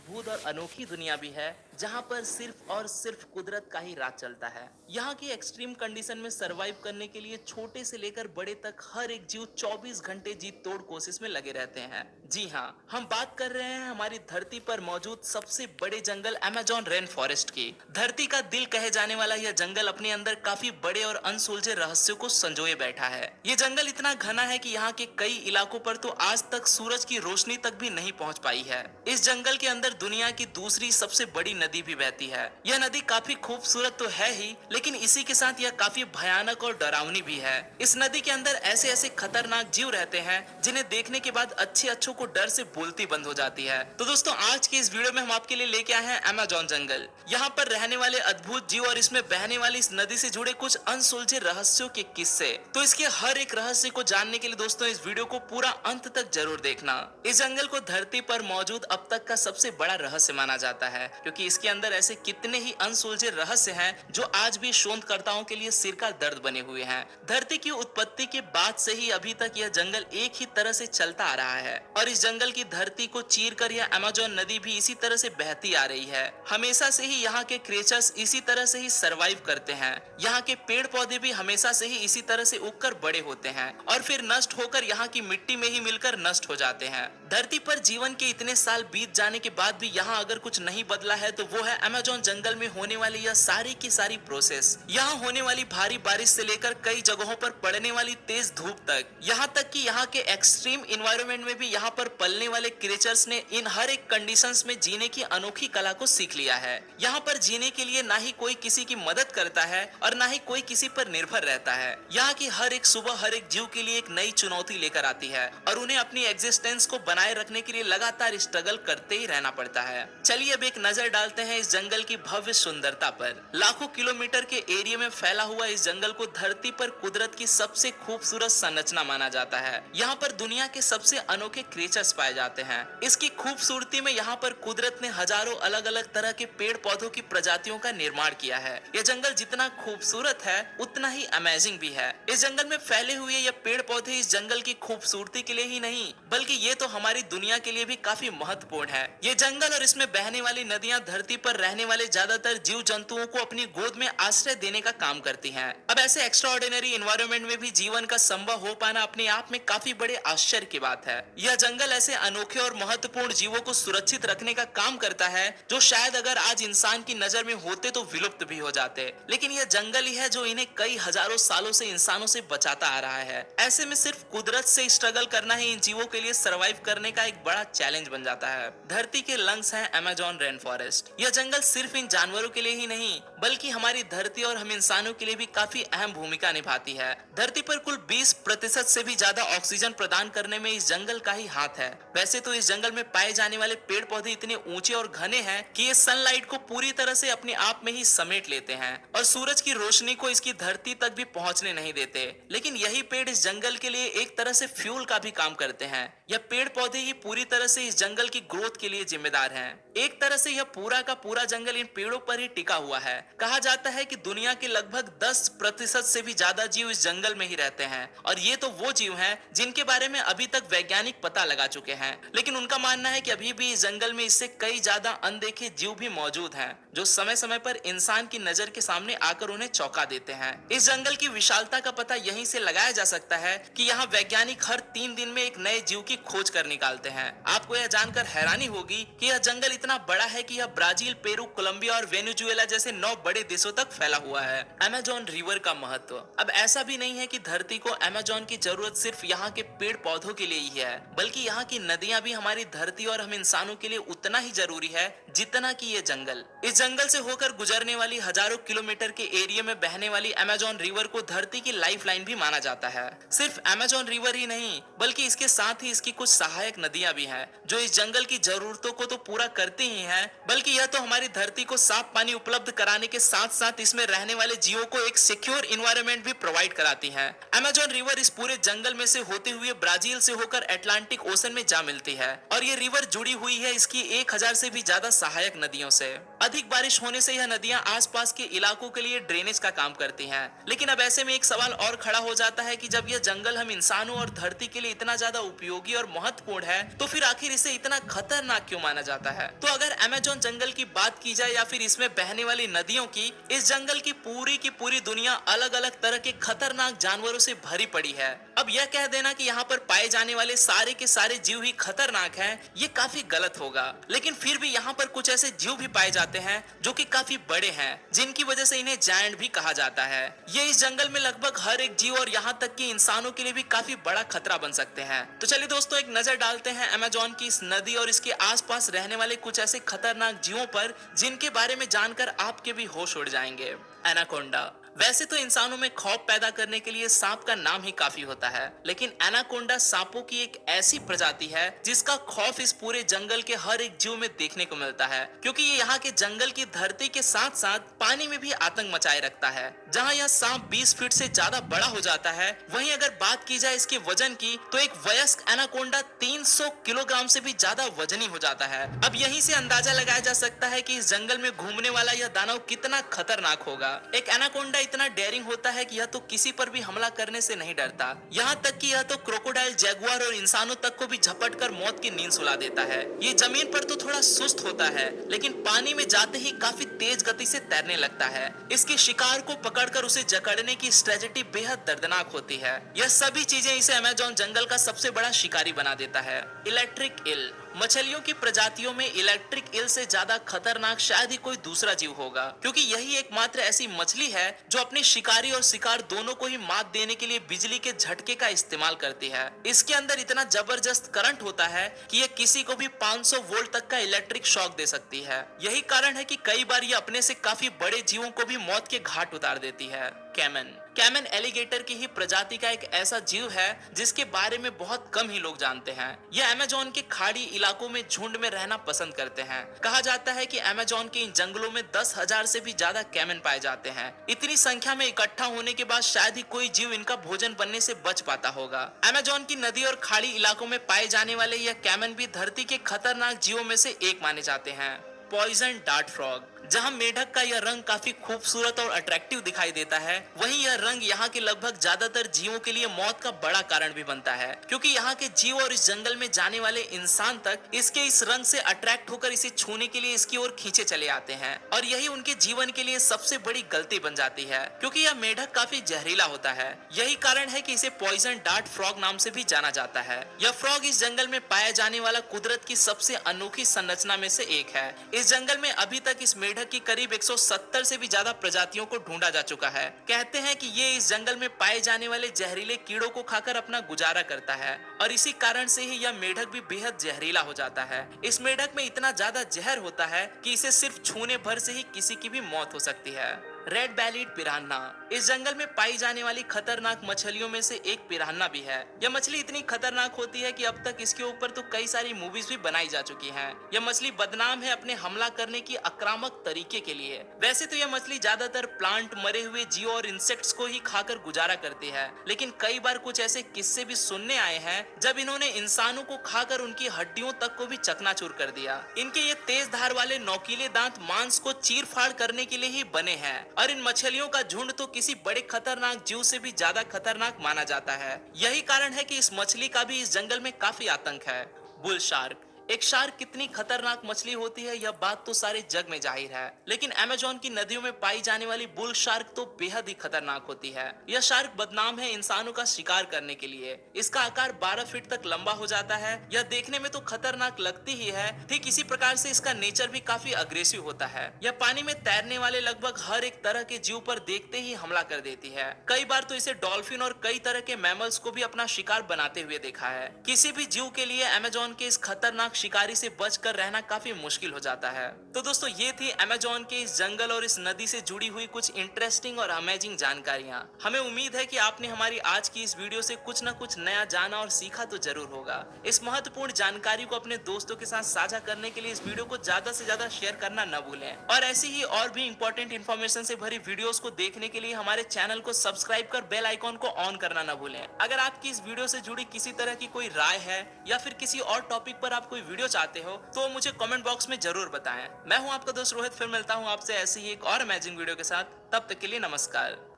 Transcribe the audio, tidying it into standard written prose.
अद्भुत और अनोखी दुनिया भी है जहां पर सिर्फ और सिर्फ कुदरत का ही राज चलता है। यहाँ की एक्सट्रीम कंडीशन में सरवाइव करने के लिए छोटे से लेकर बड़े तक हर एक जीव 24 घंटे जी तोड़ कोशिश में लगे रहते हैं। जी हाँ, हम बात कर रहे हैं हमारी धरती पर मौजूद सबसे बड़े जंगल अमेजोन रेन फॉरेस्ट की। धरती का दिल कहे जाने वाला यह जंगल अपने अंदर काफी बड़े और अनसुलझे रहस्यों को संजोए बैठा है। ये जंगल इतना घना है कि यहाँ के कई इलाकों पर तो आज तक सूरज की रोशनी तक भी नहीं पहुँच पाई है। इस जंगल के अंदर दुनिया की दूसरी सबसे बड़ी नदी भी बहती है। यह नदी काफी खूबसूरत तो है ही, लेकिन इसी के साथ यह काफी भयानक और डरावनी भी है। इस नदी के अंदर ऐसे ऐसे खतरनाक जीव रहते हैं जिन्हें देखने के बाद अच्छे अच्छों को डर से बोलती बंद हो जाती है। तो दोस्तों, आज के इस वीडियो में हम आपके लिए लेके आए हैं अमेजोन जंगल। यहाँ पर रहने वाले अद्भुत जीव और इसमें बहने वाली इस नदी से जुड़े कुछ अनसुलझे रहस्यों के किस्से। तो इसके हर एक रहस्य को जानने के लिए दोस्तों इस वीडियो को पूरा अंत तक जरूर देखना। इस जंगल को धरती पर मौजूद अब तक का सबसे बड़ा रहस्य माना जाता है, क्योंकि इसके अंदर ऐसे कितने ही अनसुलझे रहस्य हैं जो आज भी शोधकर्ताओं के लिए सिर का दर्द बने हुए हैं। धरती की उत्पत्ति के बाद से ही अभी तक यह जंगल एक ही तरह से चलता आ रहा है और इस जंगल की धरती को चीरकर यह अमेजोन नदी भी इसी तरह से बहती आ रही है। हमेशा से ही यहाँ के क्रिएचर्स इसी तरह से ही सरवाइव करते हैं। यहाँ के पेड़ पौधे भी हमेशा से ही इसी तरह से उगकर बड़े होते हैं और फिर नष्ट होकर यहाँ की मिट्टी में ही मिलकर नष्ट हो जाते हैं। धरती पर जीवन के इतने साल बीत जाने के बाद भी यहाँ अगर कुछ नहीं बदला है तो वो है अमेजोन जंगल में होने वाली यह सारी की सारी प्रोसेस। यहाँ होने वाली भारी बारिश से लेकर कई जगहों पर पड़ने वाली तेज धूप तक, यहाँ तक कि यहाँ के एक्सट्रीम इन्वायरमेंट में भी यहाँ पर पलने वाले क्रिएचर्स ने इन हर एक कंडीशंस में जीने की अनोखी कला को सीख लिया है। यहाँ पर जीने के लिए ना ही कोई किसी की मदद करता है और ना ही कोई किसी पर निर्भर रहता है। यहाँ की हर एक सुबह हर एक जीव के लिए एक नई चुनौती लेकर आती है और उन्हें अपनी एग्जिस्टेंस को बनाए रखने के लिए लगातार स्ट्रगल करते ही रहना पड़ता है। चलिए अब एक नजर डालते हैं इस जंगल की भव्य सुंदरता पर। लाखों किलोमीटर के एरिया में फैला हुआ इस जंगल को धरती पर कुदरत की सबसे खूबसूरत संरचना माना जाता है। यहाँ पर दुनिया के सबसे अनोखे क्रिएचर्स पाए जाते हैं। इसकी खूबसूरती में यहाँ पर कुदरत ने हजारों अलग अलग तरह के पेड़ पौधों की प्रजातियों का निर्माण किया है। यह जंगल जितना खूबसूरत है उतना ही अमेजिंग भी है। इस जंगल में फैले हुए ये पेड़ पौधे इस जंगल की खूबसूरती के लिए ही नहीं बल्कि ये तो हमारी दुनिया के लिए भी काफी महत्वपूर्ण है। ये जंगल और इसमें बहने वाली नदियां धरती पर रहने वाले ज्यादातर जीव जंतुओं को अपनी गोद में आश्रय देने का काम करती हैं। अब ऐसे एक्स्ट्राऑर्डिनरी एनवायरनमेंट में भी जीवन का संभव हो पाना अपने आप में काफी बड़े आश्चर्य की बात है। यह जंगल ऐसे अनोखे और महत्वपूर्ण जीवों को सुरक्षित रखने का काम करता है जो शायद अगर आज इंसान की नजर में होते तो विलुप्त भी हो जाते, लेकिन यह जंगल ही है जो इन्हें कई हजारों सालों से इंसानों से बचाता आ रहा है। ऐसे में सिर्फ कुदरत से स्ट्रगल करना ही इन जीवों के लिए सरवाइव करने का एक बड़ा चैलेंज बन जाता है। धरती के लंग्स हैं अमेजोन रेन फॉरेस्ट। यह जंगल सिर्फ इन जानवरों के लिए ही नहीं बल्कि हमारी धरती और हम इंसानों के लिए भी काफी अहम भूमिका निभाती है। धरती पर कुल 20% से भी ज्यादा ऑक्सीजन प्रदान करने में इस जंगल का ही हाथ है। वैसे तो इस जंगल में पाए जाने वाले पेड़ पौधे इतने ऊंचे और घने हैं कि ये सनलाइट को पूरी तरह से अपने आप में ही समेट लेते हैं और सूरज की रोशनी को इसकी धरती तक भी पहुंचने नहीं देते। लेकिन यही पेड़ इस जंगल के लिए एक तरह से फ्यूल का भी काम करते हैं। यह पेड़ पौधे ही पूरी तरह से इस जंगल की ग्रोथ के लिए जिम्मेदार हैं। एक तरह से यह पूरा का पूरा जंगल इन पेड़ों पर ही टिका हुआ है। कहा जाता है कि दुनिया के लगभग 10% से भी ज्यादा जीव इस जंगल में ही रहते हैं और ये तो वो जीव हैं जिनके बारे में अभी तक वैज्ञानिक पता लगा चुके हैं, लेकिन उनका मानना है कि अभी भी इस जंगल में इससे कई ज्यादा अनदेखे जीव भी मौजूद हैं जो समय समय पर इंसान की नजर के सामने आकर उन्हें चौंका देते हैं। इस जंगल की विशालता का पता यहीं से लगाया जा सकता है कि यहाँ वैज्ञानिक हर 3 दिन में एक नए जीव की खोज कर निकालते हैं। आपको यह जानकर हैरानी होगी कि यह जंगल इतना बड़ा है कि यह ब्राजील, पेरू, कोलंबिया और वेनेजुएला जैसे 9 बड़े देशों तक फैला हुआ है। अमेजोन रिवर का महत्व। अब ऐसा भी नहीं है कि धरती को अमेजोन की जरूरत सिर्फ यहाँ के पेड़ पौधों के लिए ही है, बल्कि यहाँ की नदियां भी हमारी धरती और हम इंसानों के लिए उतना ही जरूरी है जितना कि ये जंगल। इस जंगल से होकर गुजरने वाली हजारों किलोमीटर के एरिया में बहने वाली अमेजोन रिवर को धरती की लाइफलाइन भी माना जाता है। सिर्फ अमेजोन रिवर ही नहीं बल्कि इसके साथ ही इसकी कुछ सहायक नदियां भी हैं जो इस जंगल की जरूरतों को तो पूरा करती ही हैं, बल्कि यह तो हमारी धरती को साफ पानी उपलब्ध कराने के साथ साथ इसमें रहने वाले जीवों को एक सिक्योर इन्वायरमेंट भी प्रोवाइड कराती है। अमेजोन रिवर इस पूरे जंगल में से होते हुए ब्राजील से होकर अटलांटिक ओशन में जा मिलती है और ये रिवर जुड़ी हुई है इसकी 1000 से भी ज्यादा सहायक नदियों से। अधिक बारिश होने से यह नदियां आसपास के इलाकों के लिए ड्रेनेज का काम करती हैं। लेकिन अब ऐसे में एक सवाल और खड़ा हो जाता है कि जब यह जंगल हम इंसानों और धरती के लिए इतना ज्यादा उपयोगी और महत्वपूर्ण है, तो फिर आखिर इसे इतना खतरनाक क्यों माना जाता है? तो अगर अमेज़न जंगल की बात की जाए या फिर इसमें बहने वाली नदियों की, इस जंगल की पूरी दुनिया अलग अलग तरह के खतरनाक जानवरों से भरी पड़ी है। अब यह कह देना कि यहाँ पर पाए जाने वाले सारे के सारे जीव ही खतरनाक हैं, ये काफी गलत होगा। लेकिन फिर भी यहाँ पर कुछ ऐसे जीव भी पाए जाते हैं जो कि काफी बड़े हैं, जिनकी वजह से इन्हें जायंट भी कहा जाता है। ये इस जंगल में लगभग हर एक जीव और यहाँ तक कि इंसानों के लिए भी काफी बड़ा खतरा बन सकते हैं। तो चलिए दोस्तों, एक नजर डालते हैं अमेज़न की इस नदी और इसके आसपास रहने वाले कुछ ऐसे खतरनाक जीवों पर, जिनके बारे में जानकर आपके भी होश उड़ जाएंगे। एनाकोंडा। वैसे तो इंसानों में खौफ पैदा करने के लिए सांप का नाम ही काफी होता है, लेकिन एनाकोंडा सांपों की एक ऐसी प्रजाति है जिसका खौफ इस पूरे जंगल के हर एक जीव में देखने को मिलता है, क्योंकि ये यहाँ के जंगल की धरती के साथ साथ पानी में भी आतंक मचाए रखता है। जहाँ यह सांप 20 फीट से ज्यादा बड़ा हो जाता है, वहीं अगर बात की जाए इसके वजन की, तो एक वयस्क एनाकोंडा 300 किलोग्राम से भी ज्यादा वजनी हो जाता है। अब यहीं से अंदाजा लगाया जा सकता है कि इस जंगल में घूमने वाला यह दानव कितना खतरनाक होगा। एक एनाकोंडा इतना डेयरिंग होता है कि यह तो किसी पर भी हमला करने से नहीं डरता, यहाँ तक कि यह तो क्रोकोडाइल, जैगुआर और इंसानों तक को भी झपट कर मौत की नींद सुला देता है। ये जमीन पर तो थोड़ा सुस्त होता है, लेकिन पानी में जाते ही काफी तेज गति से तैरने लगता है। इसके शिकार को पकड़कर उसे जकड़ने की स्ट्रेटेजी बेहद दर्दनाक होती है। यह सभी चीजें इसे अमेज़न जंगल का सबसे बड़ा शिकारी बना देता है। Electric eel. मछलियों की प्रजातियों में इलेक्ट्रिक ईल से ज्यादा खतरनाक शायद ही कोई दूसरा जीव होगा, क्योंकि यही एकमात्र ऐसी मछली है जो अपने शिकारी और शिकार दोनों को ही मात देने के लिए बिजली के झटके का इस्तेमाल करती है। इसके अंदर इतना जबरदस्त करंट होता है कि यह किसी को भी 500 वोल्ट तक का इलेक्ट्रिक शॉक दे सकती है। यही कारण है कि कई बार ये अपने से काफी बड़े जीवों को भी मौत के घाट उतार देती है। कैमन। कैमन एलिगेटर की ही प्रजाति का एक ऐसा जीव है जिसके बारे में बहुत कम ही लोग जानते हैं। यह अमेज़न के खाड़ी इलाकों में झुंड में रहना पसंद करते हैं। कहा जाता है कि अमेज़न के इन जंगलों में 10,000 से भी ज्यादा कैमन पाए जाते हैं। इतनी संख्या में इकट्ठा होने के बाद शायद ही कोई जीव इनका भोजन बनने से बच पाता होगा। अमेज़न की नदी और खाड़ी इलाकों में पाए जाने वाले यह कैमन भी धरती के खतरनाक जीवों में से एक माने जाते हैं। Poison dart frog. जहां मेढक का यह रंग काफी खूबसूरत और अट्रैक्टिव दिखाई देता है, वहीं यह रंग यहाँ के लगभग ज्यादातर जीवों के लिए मौत का बड़ा कारण भी बनता है, क्योंकि यहाँ के जीव और इस जंगल में जाने वाले इंसान तक इसके इस रंग से अट्रैक्ट होकर इसे छूने के लिए इसकी ओर खींचे चले आते हैं, और यही उनके जीवन के लिए सबसे बड़ी गलती बन जाती है, क्योंकि यह मेढक काफी जहरीला होता है। यही कारण है कि इसे पॉइजन डार्ट फ्रॉग नाम से भी जाना जाता है। यह फ्रॉग इस जंगल में पाया जाने वाला कुदरत की सबसे अनोखी संरचना में से एक है। इस जंगल में अभी तक इस मेढक की करीब 170 से भी ज्यादा प्रजातियों को ढूंढा जा चुका है। कहते हैं कि ये इस जंगल में पाए जाने वाले जहरीले कीड़ों को खाकर अपना गुजारा करता है, और इसी कारण से ही यह मेढक भी बेहद जहरीला हो जाता है। इस मेढक में इतना ज्यादा जहर होता है कि इसे सिर्फ छूने भर से ही किसी की भी मौत हो सकती है। Red bellied piranha. इस जंगल में पाई जाने वाली खतरनाक मछलियों में से एक पिरान्हा भी है। यह मछली इतनी खतरनाक होती है कि अब तक इसके ऊपर तो कई सारी मूवीज भी बनाई जा चुकी हैं। यह मछली बदनाम है अपने हमला करने की आक्रामक तरीके के लिए। वैसे तो यह मछली ज्यादातर प्लांट, मरे हुए जीव और इंसेक्ट्स को ही खाकर गुजारा करती है, लेकिन कई बार कुछ ऐसे किस्से भी सुनने आए हैं जब इन्होंने इंसानों को खाकर उनकी हड्डियों तक को भी चकनाचूर कर दिया। इनके ये तेज धार वाले नोकीले दांत मांस को चीर फाड़ करने के लिए ही बने हैं, और इन मछलियों का झुंड तो किसी बड़े खतरनाक जीव से भी ज्यादा खतरनाक माना जाता है। यही कारण है कि इस मछली का भी इस जंगल में काफी आतंक है। Bull shark. एक शार्क कितनी खतरनाक मछली होती है यह बात तो सारे जग में जाहिर है, लेकिन अमेज़न की नदियों में पाई जाने वाली बुल शार्क तो बेहद ही खतरनाक होती है। यह शार्क बदनाम है इंसानों का शिकार करने के लिए। इसका आकार 12 फीट तक लंबा हो जाता है। यह देखने में तो खतरनाक लगती ही है, ठीक इसी प्रकार से इसका नेचर भी काफी अग्रेसिव होता है। यह पानी में तैरने वाले लगभग हर एक तरह के जीव पर देखते ही हमला कर देती है। कई बार तो इसे डॉल्फिन और कई तरह के मैमल्स को भी अपना शिकार बनाते हुए देखा है। किसी भी जीव के लिए अमेज़न के इस खतरनाक शिकारी से बचकर रहना काफी मुश्किल हो जाता है। तो दोस्तों, ये थी अमेज़न के इस जंगल और इस नदी से जुड़ी हुई कुछ इंटरेस्टिंग और अमेजिंग जानकारियां। हमें उम्मीद है कि आपने हमारी आज की इस वीडियो से कुछ न कुछ नया जाना और सीखा तो जरूर होगा। इस महत्वपूर्ण जानकारी को अपने दोस्तों के साथ साझा करने के लिए इस वीडियो को ज्यादा से ज्यादा शेयर करना न भूलें, और ऐसी ही और भी इंपॉर्टेंट इन्फॉर्मेशन से भरी वीडियोस को देखने के लिए हमारे चैनल को सब्सक्राइब कर बेल आइकॉन को ऑन करना न भूलें। अगर आपकी इस वीडियो से जुड़ी किसी तरह की कोई राय है या फिर किसी और टॉपिक पर आप कोई वीडियो चाहते हो तो मुझे कमेंट बॉक्स में जरूर बताएं। मैं हूं आपका दोस्त रोहित, फिर मिलता हूं आपसे ऐसी ही एक और अमेजिंग वीडियो के साथ। तब तक के लिए नमस्कार।